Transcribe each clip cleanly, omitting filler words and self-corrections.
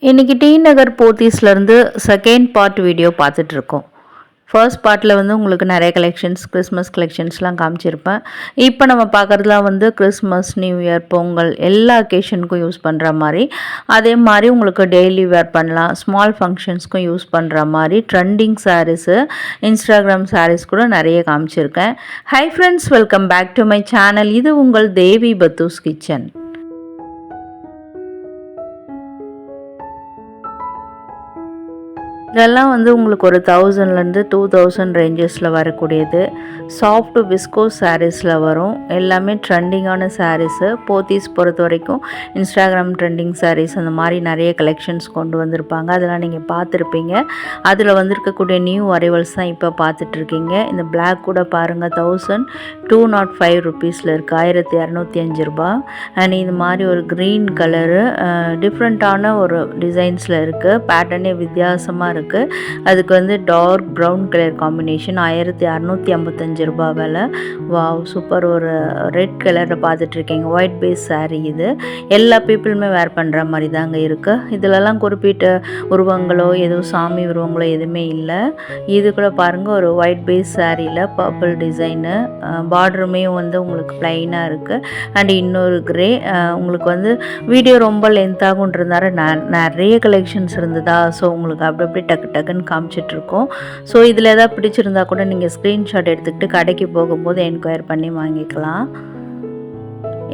இன்றைக்கி டி நகர் போத்தீஸ்லேருந்து second part video பார்த்துட்ருக்கோம். First பார்ட்டில் உங்களுக்கு நிறைய கலெக்ஷன்ஸ் கிறிஸ்மஸ் கலெக்ஷன்ஸ்லாம் காமிச்சிருப்பேன். இப்போ நம்ம பார்க்குறதுலாம் கிறிஸ்மஸ், நியூ இயர், பொங்கல் எல்லா அக்கேஷனுக்கும் யூஸ் பண்ணுற மாதிரி, அதே மாதிரி உங்களுக்கு டெய்லி வேர் பண்ணலாம், ஸ்மால் ஃபங்க்ஷன்ஸ்க்கும் யூஸ் பண்ணுற மாதிரி ட்ரெண்டிங் சாரீஸு, இன்ஸ்டாகிராம் சாரீஸ் கூட நிறைய காமிச்சிருக்கேன். Hi friends, welcome back to my channel. இது உங்கள் தேவி பத்தூஸ் கிச்சன். இதெல்லாம் உங்களுக்கு ஒரு 1000லேருந்து 2000 ரேஞ்சஸில் வரக்கூடியது. சாஃப்ட் விஸ்கோஸ் சாரீஸில் வரும். எல்லாமே ட்ரெண்டிங்கான சாரீஸு. போத்தீஸ் பொறுத்த வரைக்கும் இன்ஸ்டாகிராம் ட்ரெண்டிங் சாரீஸ் அந்த மாதிரி நிறைய கலெக்ஷன்ஸ் கொண்டு வந்திருப்பாங்க. அதெல்லாம் நீங்கள் பார்த்துருப்பீங்க. அதில் வந்திருக்கக்கூடிய நியூ அரைவல்ஸ் தான் இப்போ பார்த்துட்ருக்கீங்க. இந்த பிளாக் கூட பாருங்கள், 1205 ருபீஸில் இருக்குது, 1205 ரூபா. அண்ட் இது மாதிரி ஒரு க்ரீன் கலரு டிஃப்ரெண்ட்டான ஒரு டிசைன்ஸில் இருக்குது. பேட்டர்னே வித்தியாசமாக இருக்குது. அதுக்கு டார்க் ப்ரௌன் கலர் காம்பினேஷன், 1655 ரூபா விலை. Wow, super. ஒரு ரெட் கலரில் பார்த்துட்ருக்கீங்க, ஒயிட் பேஸ் சாரீ. இது எல்லா பீப்புளுமே வேர் பண்ணுற மாதிரி தாங்க இருக்குது. இதிலலாம் குறிப்பிட்ட உருவங்களோ எதுவும் சாமி உருவங்களோ எதுவுமே இல்லை. இது கூட பாருங்கள், ஒரு ஒயிட் பேஸ் சாரியில் பர்பிள் டிசைனு, பார்டருமே உங்களுக்கு ப்ளைனாக இருக்குது. அண்ட் இன்னொரு கிரே. உங்களுக்கு வீடியோ ரொம்ப லென்த்தாகுன்றதுனால நிறைய கலெக்ஷன்ஸ் இருந்ததா, ஸோ உங்களுக்கு அப்படி டக்கு டக்குன்னு காமிச்சிட்ருக்கோம். ஸோ இதில் எதாவது பிடிச்சிருந்தா கூட நீங்கள் ஸ்க்ரீன்ஷாட் எடுத்துக்கிட்டு கடைக்கு போகும்போது என்கொயர் பண்ணி வாங்கிக்கலாம்.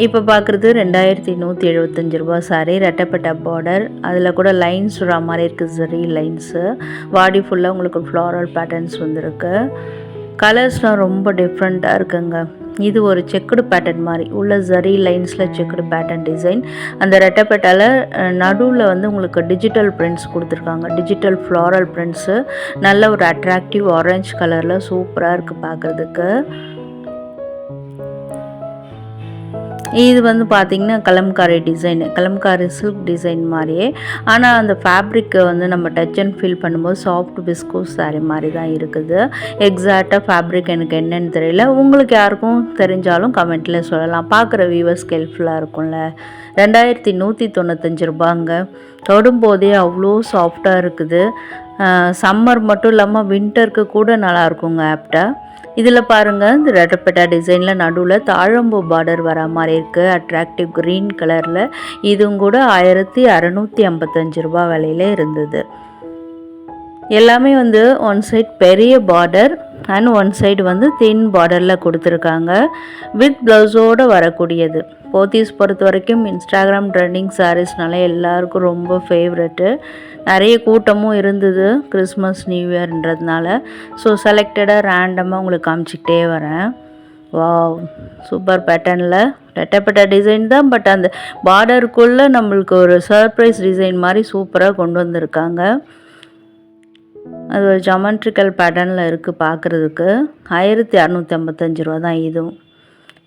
இப்போ பார்க்குறது 2175 ரூபா சாரி, ரெட்டப்பட்ட பார்டர். அதில் கூட லைன்ஸ் வர மாதிரி இருக்குது, ஜரி லைன்ஸு. பாடி ஃபுல்லாக உங்களுக்கு ஃப்ளாரல் பேட்டர்ன்ஸ் வந்திருக்கு. கலர்ஸ்லாம் ரொம்ப டிஃப்ரெண்ட்டாக இருக்குங்க. இது ஒரு செக்குடு பேட்டர்ன் மாதிரி உள்ள ஜரி லைன்ஸில் செக்குடு பேட்டர்ன் டிசைன். அந்த ரெட்டப்பட்டால் நடுவில் உங்களுக்கு டிஜிட்டல் பிரிண்ட்ஸ் கொடுத்துருக்காங்க, டிஜிட்டல் ஃப்ளாரல் பிரிண்ட்ஸு. நல்ல ஒரு அட்ராக்டிவ் ஆரஞ்ச் கலரில் சூப்பராக இருக்குது பார்க்குறதுக்கு. இது பார்த்திங்கன்னா Kalamkari design, Kalamkari silk design மாதிரியே. ஆனால் அந்த ஃபேப்ரிக்கை நம்ம டச் அண்ட் ஃபீல் பண்ணும்போது சாஃப்ட் பிஸ்கோஸ் சாரீ மாதிரி தான் இருக்குது. எக்ஸாக்டாக ஃபேப்ரிக் எனக்கு என்னென்னு தெரியல. உங்களுக்கு யாருக்கும் தெரிஞ்சாலும் கமெண்ட்டில் சொல்லலாம். பார்க்குற வியூவர்ஸ்க்கு ஹெல்ப்ஃபுல்லாக இருக்கும்ல. 2195 ரூபாங்க. தொடும்போதே அவ்வளோ சாஃப்டாக இருக்குது. சம்மர் மட்டும் இல்லாமல் வின்டருக்கு கூட நல்லாயிருக்குங்க ஆப்டாக. இதில் பாருங்கள், இந்த ரெட்டப்பட்டா டிசைனில் நடுவில் தாழம்பூ பார்டர் வர மாதிரி இருக்குது, அட்ராக்டிவ் க்ரீன் கலரில். இதுவும் கூட 1655 ரூபா விலையில இருந்தது. எல்லாமே ஒன் சைட் பெரிய பார்டர் அண்ட் ஒன் சைடு தின் பார்டரில் கொடுத்துருக்காங்க. வித் ப்ளவுஸோடு வரக்கூடியது. போத்தீஸ் பொறுத்த வரைக்கும் இன்ஸ்டாகிராம் ட்ரெண்டிங் சாரீஸ்னால எல்லாருக்கும் ரொம்ப ஃபேவரெட்டு. நிறைய கூட்டமும் இருந்தது கிறிஸ்மஸ், நியூ இயர்ன்றதுனால. ஸோ செலக்டடாக ரேண்டமாக உங்களுக்கு காமிச்சிக்கிட்டே வரேன். வாவ், சூப்பர் பேட்டர்னில் ரெட்டப்பட்ட டிசைன் தான். பட் அந்த பார்டருக்குள்ளே நம்மளுக்கு ஒரு சர்ப்ரைஸ் டிசைன் மாதிரி சூப்பராக கொண்டு வந்திருக்காங்க. அது ஒரு ஜாமெட்ரிக்கல் பேட்டர்னில் இருக்குது பார்க்குறதுக்கு. 1655 ரூபா தான்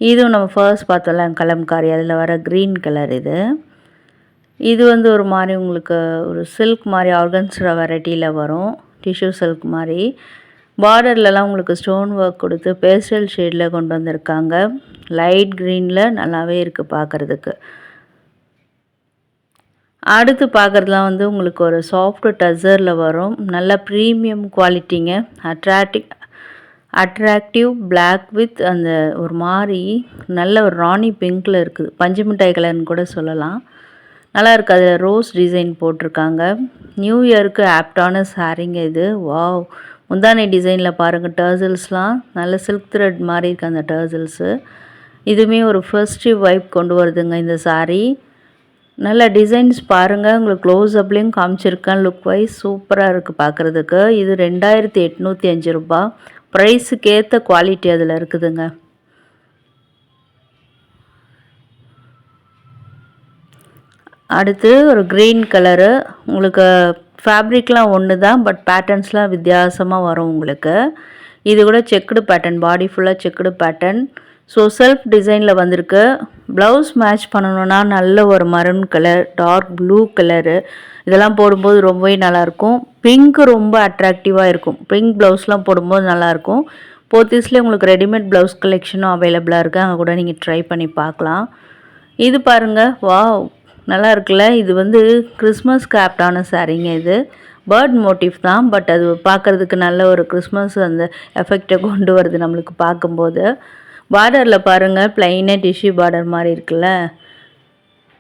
இதுவும் நம்ம ஃபர்ஸ்ட் பார்த்தோம்ல கலம்காரி, அதில் வர க்ரீன் கலர். இது ஒரு மாதிரி உங்களுக்கு ஒரு சில்க் மாதிரி ஆர்கன்ஸ்ரா வெரைட்டியில் வரும், டிஷ்யூ சில்க் மாதிரி. பார்டர்லலாம் உங்களுக்கு ஸ்டோன் ஒர்க் கொடுத்து பேஸ்டல் ஷேடில் கொண்டு வந்திருக்காங்க. லைட் க்ரீனில் நல்லாவே இருக்குது பார்க்குறதுக்கு. அடுத்து பார்க்குறதுலாம் உங்களுக்கு ஒரு சாஃப்ட் டசரில் வரும். நல்ல ப்ரீமியம் குவாலிட்டிங்க. அட்ராக்டிவ் பிளாக் வித் அந்த ஒரு மாதிரி நல்ல ஒரு ராணி பிங்க்கில் இருக்குது, பஞ்சு மிட்டாய் கலர்னு கூட சொல்லலாம். நல்லா இருக்குது. அதில் ரோஸ் டிசைன் போட்டிருக்காங்க. நியூ இயருக்கு ஆப்டான சாரீங்க இது. வாவ், முந்தானை டிசைனில் பாருங்கள், டர்சல்ஸ்லாம் நல்ல சில்க் த்ரெட் மாதிரி இருக்குது அந்த டர்சல்ஸு. இதுவுமே ஒரு ஃபெஸ்டிவ் வைப் கொண்டு வருதுங்க இந்த சாரீ. நல்ல டிசைன்ஸ் பாருங்கள், உங்களுக்கு க்ளோஸ் அப்லேயும் காமிச்சிருக்கேன். லுக் வைஸ் சூப்பராக இருக்குது பார்க்குறதுக்கு. இது 2805 ரூபா. ப்ரைஸுக்கு ஏற்ற குவாலிட்டி அதில் இருக்குதுங்க. அடுத்து ஒரு க்ரீன் கலரு. உங்களுக்கு ஃபேப்ரிக்லாம் ஒன்று தான், பட் பேட்டர்ன்ஸ்லாம் வித்தியாசமாக வரும் உங்களுக்கு. இது கூட செக்குடு பேட்டர்ன், பாடி ஃபுல்லாக செக்குடு பேட்டர்ன். ஸோ செல்ஃப் டிசைனில் வந்திருக்கு. ப்ளவுஸ் மேட்ச் பண்ணணுன்னா நல்ல ஒரு maroon colour, dark blue colour, இதெல்லாம் போடும்போது ரொம்பவே நல்லாயிருக்கும். பிங்க்கு ரொம்ப அட்ராக்டிவாக இருக்கும். பிங்க் ப்ளவுஸ்லாம் போடும்போது நல்லாயிருக்கும். போத்தீஸ்லேயே உங்களுக்கு ரெடிமேட் ப்ளவுஸ் கலெக்ஷனும் அவைலபிளாக இருக்குது, அங்கே கூட நீங்கள் ட்ரை பண்ணி பார்க்கலாம். இது பாருங்கள், வாவ், நல்லா இருக்குல்ல. இது வந்து கிறிஸ்மஸ்க்கு ஆப்டான சாரீங்க இது. பேர்ட் மோட்டிவ் தான், பட் அது பார்க்குறதுக்கு நல்ல ஒரு கிறிஸ்மஸ் அந்த எஃபெக்டை கொண்டு வருது நம்மளுக்கு பார்க்கும்போது. பார்டரில் பாருங்கள், ப்ளைனாக டிஷ்யூ பார்டர் மாதிரி இருக்குல்ல.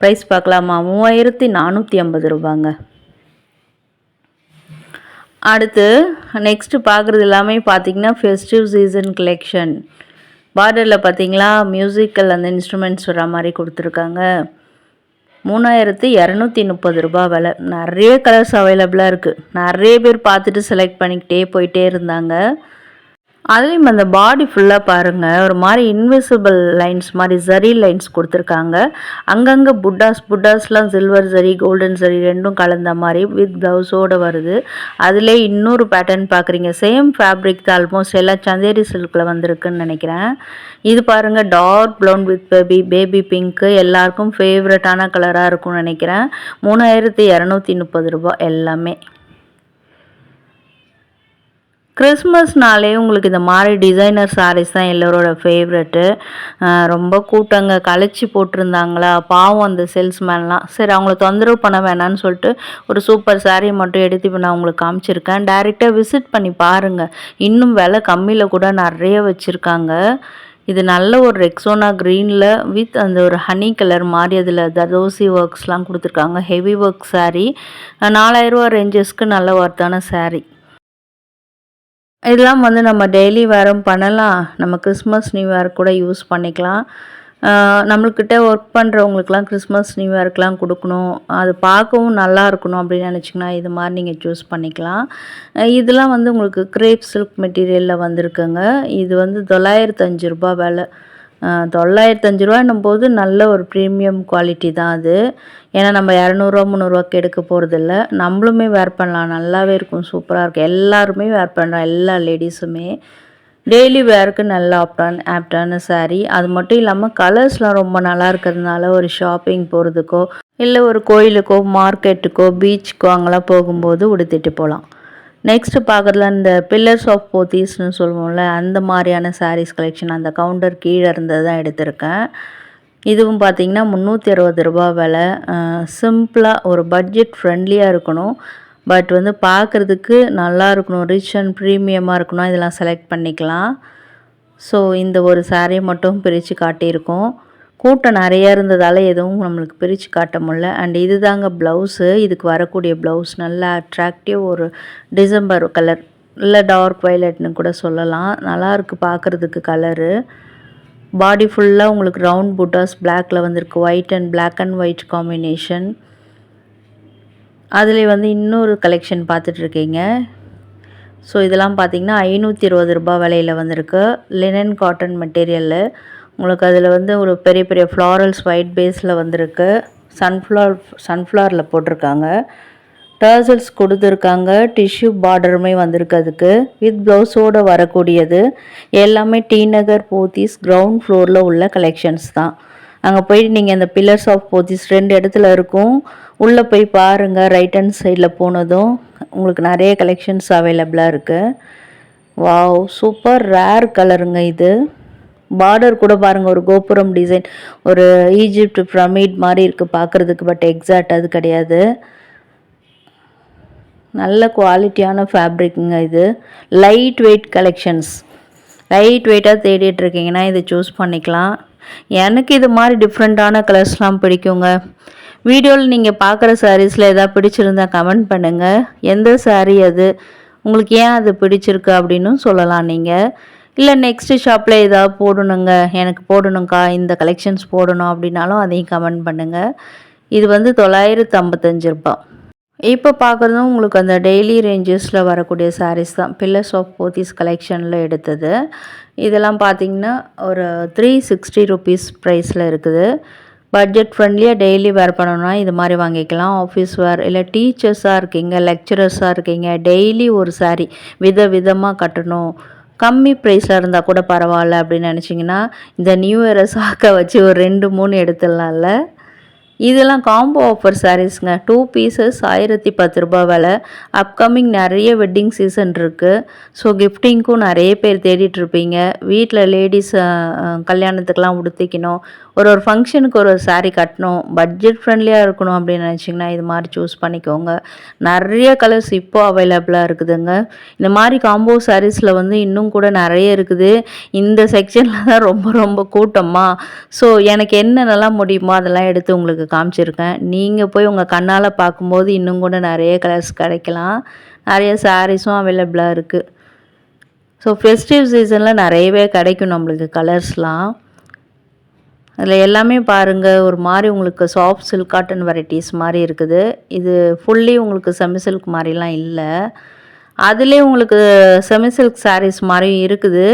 ப்ரைஸ் பார்க்கலாமா? 3450 ரூபாங்க. அடுத்து நெக்ஸ்ட்டு பார்க்குறது எல்லாமே பார்த்திங்கன்னா ஃபெஸ்டிவ் சீசன் கலெக்ஷன். பார்டரில் பார்த்திங்களா மியூசிக்கல் அந்த இன்ஸ்ட்ருமெண்ட்ஸ் வர மாதிரி கொடுத்துருக்காங்க. 3230 ரூபா விலை. நிறைய கலர்ஸ் அவைலபிளாக இருக்குது. நிறைய பேர் பார்த்துட்டு செலக்ட் பண்ணிக்கிட்டே போயிட்டே இருந்தாங்க. அதுலேயும் அந்த பாடி ஃபுல்லாக பாருங்கள், ஒரு மாதிரி இன்விசிபிள் லைன்ஸ் மாதிரி ஜரி லைன்ஸ் கொடுத்துருக்காங்க. அங்கங்கே புட்டாஸ்லாம் சில்வர் ஜரி கோல்டன் ஜரி ரெண்டும் கலந்த மாதிரி வித் ப்ளவுஸோடு வருது. அதிலே இன்னொரு பேட்டர்ன் பார்க்குறீங்க. சேம் ஃபேப்ரிக் தான், ஆல்மோஸ்ட் எல்லாம் சந்தேரி சில்கில் வந்திருக்குன்னு நினைக்கிறேன். இது பாருங்கள், dark brown with baby pink, எல்லாருக்கும் ஃபேவரட்டான கலராக இருக்கும்னு நினைக்கிறேன். 3230 ரூபா எல்லாமே. கிறிஸ்மஸ்னாலே உங்களுக்கு இந்த மாதிரி டிசைனர் சாரீஸ் தான் எல்லோரோட ஃபேவரெட்டு. ரொம்ப கூட்டங்க கழிச்சு போட்டிருந்தாங்களா, பாவம் அந்த சேல்ஸ்மேன்லாம். சரி, அவங்கள தொந்தரவு பண்ண வேணான்னு சொல்லிட்டு ஒரு சூப்பர் சாரீ மட்டும் எடுத்து இப்போ நான் உங்களுக்கு காமிச்சிருக்கேன். டைரெக்டாக விசிட் பண்ணி பாருங்கள். இன்னும் விலை கம்மியில் கூட நிறைய வச்சுருக்காங்க. இது நல்ல ஒரு ரெக்ஸோனா க்ரீனில் வித் அந்த ஒரு ஹனி கலர் மாதிரி அதில் ததோசி ஒர்க்ஸ்லாம் கொடுத்துருக்காங்க. Heavy work sari. 4000 ரூபா ரேஞ்சஸ்க்கு நல்ல ஒர்த்தான சாரீ. இதெல்லாம் வந்து நம்ம டெய்லி வேரும் பண்ணலாம். நம்ம கிறிஸ்மஸ் நியூ இயர் கூட யூஸ் பண்ணிக்கலாம். நம்மள்கிட்ட ஒர்க் பண்ணுறவங்களுக்குலாம் கிறிஸ்மஸ் நியூ இயர்க்கெலாம் கொடுக்கணும், அது பார்க்கவும் நல்லா இருக்கணும் அப்படின்னு நினச்சிங்கன்னா இது மாதிரி நீங்கள் சூஸ் பண்ணிக்கலாம். இதெல்லாம் வந்து உங்களுக்கு கிரேப் சில்க் மெட்டீரியலில் வந்திருக்குங்க. இது வந்து 905 ரூபா விலை. 905 ரூபான்னும் போது நல்ல ஒரு ப்ரீமியம் குவாலிட்டி தான் அது. ஏன்னா நம்ம 200 300 எடுக்க போகிறதில்ல. நம்மளுமே வேர் பண்ணலாம், நல்லாவே இருக்கும், சூப்பராக இருக்கும். எல்லாருமே வேர் பண்ணுறோம், எல்லா லேடிஸுமே. டெய்லி வேருக்கு நல்ல ஆப்டான சாரீ. அது மட்டும் இல்லாமல் கலர்ஸ்லாம் ரொம்ப நல்லா இருக்கிறதுனால ஒரு ஷாப்பிங் போகிறதுக்கோ இல்லை ஒரு கோயிலுக்கோ மார்க்கெட்டுக்கோ பீச்சுக்கோ அங்கெல்லாம் போகும்போது உடுத்திட்டு போகலாம். நெக்ஸ்ட்டு பார்க்குறதுல இந்த பில்லர்ஸ் ஆஃப் போத்தீஸ்னு சொல்லுவோம்ல, அந்த மாதிரியான சாரீஸ் கலெக்ஷன் அந்த கவுண்டர் கீழே இருந்தது தான் எடுத்திருக்கேன். இதுவும் பார்த்திங்கன்னா 360 ரூபா விலை. சிம்பிளாக ஒரு பட்ஜெட் ஃப்ரெண்ட்லியாக இருக்கணும், பட் வந்து பார்க்குறதுக்கு நல்லா இருக்கணும், ரிச் அண்ட் ப்ரீமியமாக இருக்கணும், இதெல்லாம் செலக்ட் பண்ணிக்கலாம். ஸோ இந்த ஒரு சாரீ மட்டும் பிரித்து காட்டியிருக்கோம். கூட்டம் நிறையா இருந்ததால் எதுவும் நம்மளுக்கு பிரித்து காட்ட முடியல. அண்ட் இது தாங்க ப்ளவுஸு. இதுக்கு வரக்கூடிய ப்ளவுஸ் நல்லா அட்ராக்டிவ் ஒரு டிசம்பர் கலர், இல்லை டார்க் வயலட்னு கூட சொல்லலாம். நல்லாயிருக்கு பார்க்குறதுக்கு கலரு. பாடி ஃபுல்லாக உங்களுக்கு ரவுண்ட் புட்டாஸ் பிளாக்கில் வந்திருக்கு, white and black and white combination. அதில் வந்து இன்னொரு கலெக்ஷன் பார்த்துட்ருக்கீங்க. ஸோ இதெல்லாம் பார்த்திங்கன்னா 520 ரூபா விலையில் வந்திருக்கு. Linen cotton material. உங்களுக்கு அதில் வந்து ஒரு பெரிய பெரிய ஃப்ளாரல்ஸ் ஒயிட் பேஸில் வந்திருக்கு. சன்ஃப்ளவரில் போட்டிருக்காங்க. டர்சல்ஸ் கொடுத்துருக்காங்க. டிஷ்யூ பார்டருமே வந்திருக்கு அதுக்கு. வித் ப்ளவுஸோடு வரக்கூடியது. எல்லாமே டி நகர் போத்தீஸ் கிரவுண்ட் ஃப்ளோரில் உள்ள கலெக்ஷன்ஸ் தான். அங்கே போயிட்டு நீங்கள் அந்த பில்லர்ஸ் ஆஃப் போத்தீஸ் 2 இடத்துல இருக்கும், உள்ளே போய் பாருங்கள். ரைட் ஹேண்ட் சைடில் போனதும் உங்களுக்கு நிறைய கலெக்ஷன்ஸ் அவைலபிளாக இருக்குது. வாவ், சூப்பர் ரேர் கலருங்க இது. பார்டர் கூட பாருங்கள், ஒரு கோபுரம் டிசைன், ஒரு ஈஜிப்ட் பிரமிட் மாதிரி இருக்குது பார்க்குறதுக்கு, பட் எக்ஸாக்ட் அது கிடையாது. நல்ல குவாலிட்டியான ஃபேப்ரிக்குங்க இது. Light weight collections. லைட் வெயிட்டாக தேடிட்டுருக்கீங்கன்னா இதை சூஸ் பண்ணிக்கலாம். எனக்கு இது மாதிரி டிஃப்ரெண்ட்டான கலர்ஸ்லாம் பிடிக்குங்க. வீடியோவில் நீங்கள் பார்க்குற சாரீஸில் எதாவது பிடிச்சிருந்தா கமெண்ட் பண்ணுங்கள். எந்த சாரீ அது, உங்களுக்கு ஏன் அது பிடிச்சிருக்கு அப்படின்னு சொல்லலாம் நீங்கள். இல்லை நெக்ஸ்ட்டு ஷாப்பில் ஏதாவது போடணுங்க, எனக்கு போடணுங்க்கா, இந்த கலெக்ஷன்ஸ் போடணும் அப்படின்னாலும் அதையும் கமெண்ட் பண்ணுங்கள். இது வந்து 955 ரூபா. இப்போ பார்க்குறதும் உங்களுக்கு அந்த டெய்லி ரேஞ்சஸில் வரக்கூடிய சாரீஸ் தான். பில்லர்ஸ் ஆஃப் போத்தீஸ் கலெக்ஷனில் எடுத்தது. இதெல்லாம் பார்த்திங்கன்னா ஒரு 360 ருபீஸ் ப்ரைஸில் இருக்குது. பட்ஜெட் ஃப்ரெண்ட்லியாக டெய்லி வேர் பண்ணணும்னா இது மாதிரி வாங்கிக்கலாம். ஆஃபீஸ் வேர், இல்லை டீச்சர்ஸாக இருக்கீங்க, லெக்சரர்ஸாக இருக்கீங்க, டெய்லி ஒரு சாரீ விதமாக கட்டணும், கம்மி ப்ரைஸில் இருந்தால் கூட பரவாயில்ல அப்படின்னு நினச்சிங்கன்னா இந்த நியூ இயரை சாக்க வச்சு ஒரு 2-3 எடுத்துடலாம்ல. இதெல்லாம் காம்போ ஆஃபர் சாரீஸ்ங்க. 2 பீசஸ் 1010 ரூபா விலை. அப்கமிங் நிறைய வெட்டிங் சீசன் இருக்குது. ஸோ கிஃப்டிங்க்கும் நிறைய பேர் தேடிட்டுருப்பீங்க. வீட்டில் லேடிஸ் கல்யாணத்துக்கெலாம் உடுத்திக்கணும், ஒரு ஃபங்க்ஷனுக்கு ஒரு saree கட்டணும், பட்ஜெட் ஃப்ரெண்ட்லியாக இருக்கணும் அப்படின்னு நினச்சிங்கன்னா இது மாதிரி சூஸ் பண்ணிக்கோங்க. நிறைய கலர்ஸ் இப்போ அவைலபிளாக இருக்குதுங்க. இந்த மாதிரி காம்போ சாரீஸில் வந்து இன்னும் கூட நிறைய இருக்குது. இந்த செக்ஷனில் தான் ரொம்ப ரொம்ப கூட்டமா. ஸோ எனக்கு என்னென்னலாம் முடியுமோ அதெல்லாம் எடுத்து உங்களுக்கு காமிச்சிருக்கேன். நீங்கள் போய் உங்கள் கண்ணால் பார்க்கும்போது இன்னும் கூட நிறைய கலர்ஸ் கிடைக்கலாம். நிறைய சாரீஸும் அவைலபிளாக இருக்குது. ஸோ ஃபெஸ்டிவ் சீசனில் நிறையவே கிடைக்கும் நம்மளுக்கு கலர்ஸ்லாம். அதில் எல்லாமே பாருங்கள், ஒரு மாதிரி உங்களுக்கு சாஃப்ட் சில்க் காட்டன் வெரைட்டிஸ் மாதிரி இருக்குது. இது ஃபுல்லி உங்களுக்கு செமி சில்க் மாதிரிலாம் இல்லை. அதுலேயே உங்களுக்கு செமி சில்க் சாரீஸ் மாதிரி இருக்குது.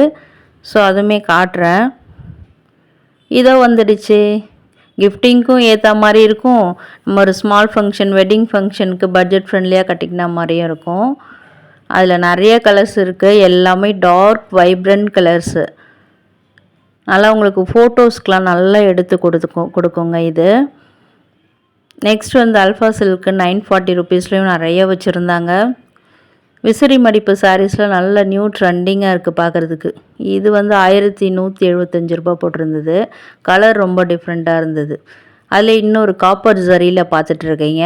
ஸோ அதுவுமே காட்டுறேன். இதோ வந்துடுச்சு. கிஃப்டிங்க்கும் ஏற்ற மாதிரி இருக்கும். நம்ம ஒரு ஸ்மால் ஃபங்க்ஷன், வெட்டிங் ஃபங்க்ஷனுக்கு பட்ஜெட் ஃப்ரெண்ட்லியாக கட்டிக்கின மாதிரியும் இருக்கும். அதில் நிறைய கலர்ஸ் இருக்குது. எல்லாமே டார்க் வைப்ரண்ட் கலர்ஸு. நல்லா உங்களுக்கு ஃபோட்டோஸ்க்கெலாம் நல்லா எடுத்து கொடுக்குங்க இது. நெக்ஸ்ட் வந்து அல்ஃபா சில்க்கு 940 ருபீஸ்லேயும் நிறைய வச்சுருந்தாங்க. விசிறி மடிப்பு சாரீஸில் நல்ல நியூ ட்ரெண்டிங்காக இருக்குது பார்க்குறதுக்கு. இது வந்து 1175 ரூபா போட்டிருந்தது. கலர் ரொம்ப டிஃப்ரெண்ட்டாக இருந்தது. அதில் இன்னொரு காப்பர் ஜரியில் பார்த்துட்ருக்கீங்க.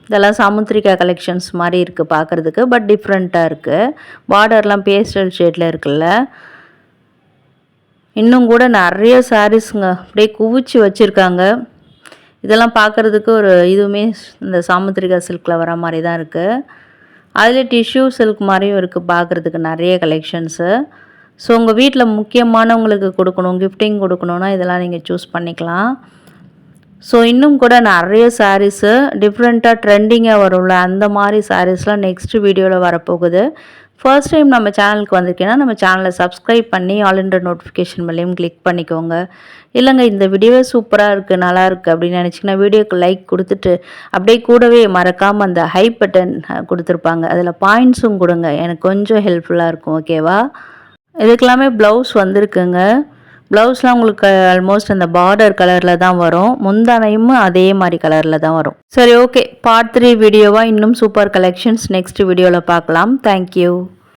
இதெல்லாம் சாமுத்திரிகா கலெக்ஷன்ஸ் மாதிரி இருக்குது பார்க்குறதுக்கு, பட் டிஃப்ரெண்ட்டாக இருக்குது. பார்டர்லாம் பேஸ்டல் ஷேடில் இருக்குல்ல. இன்னும் கூட நிறைய சாரீஸுங்க அப்படியே குவிச்சு வச்சுருக்காங்க. இதெல்லாம் பார்க்குறதுக்கு ஒரு இதுவுமே இந்த சாமுத்திரிகா சில்கில் வர மாதிரி தான் இருக்குது. அதில் டிஷ்யூ சில்க் மாதிரியும் இருக்குது பார்க்குறதுக்கு நிறைய கலெக்ஷன்ஸு. ஸோ உங்கள் வீட்டில் முக்கியமானவங்களுக்கு கொடுக்கணும், கிஃப்டிங் கொடுக்கணுன்னா இதெல்லாம் நீங்கள் சூஸ் பண்ணிக்கலாம். ஸோ இன்னும் கூட நிறைய சாரீஸு டிஃப்ரெண்ட்டாக ட்ரெண்டிங்காக வரும்ல, அந்த மாதிரி சாரீஸ்லாம் நெக்ஸ்ட் வீடியோவில் வரப்போகுது. ஃபர்ஸ்ட் டைம் நம்ம சேனலுக்கு வந்திருக்கீங்கன்னா நம்ம சேனலை சப்ஸ்கிரைப் பண்ணி ஆல் இன் நோட்டிஃபிகேஷன் பெல்லையும் கிளிக் பண்ணிக்கோங்க. இல்லைங்க இந்த வீடியோவே சூப்பராக இருக்குது, நல்லா இருக்குது அப்படின்னு நினச்சிங்கன்னா வீடியோக்கு லைக் கொடுத்துட்டு அப்படியே கூடவே மறக்காமல் அந்த ஹை பட்டன் கொடுத்துருப்பாங்க, அதில் பாயிண்ட்ஸும் கொடுங்க. எனக்கு கொஞ்சம் ஹெல்ப்ஃபுல்லாக இருக்கும். ஓகேவா? இதுக்கெல்லாமே ப்ளவுஸ் வந்திருக்குங்க. ப்ளவுஸ்லாம் உங்களுக்கு ஆல்மோஸ்ட் அந்த பார்டர் கலரில் தான் வரும். முந்தானையும் அதே மாதிரி கலரில் தான் வரும். சரி, ஓகே. பார்ட் 3 வீடியோவாக இன்னும் சூப்பர் கலெக்ஷன்ஸ் நெக்ஸ்ட் வீடியோவில் பார்க்கலாம். தேங்க்யூ.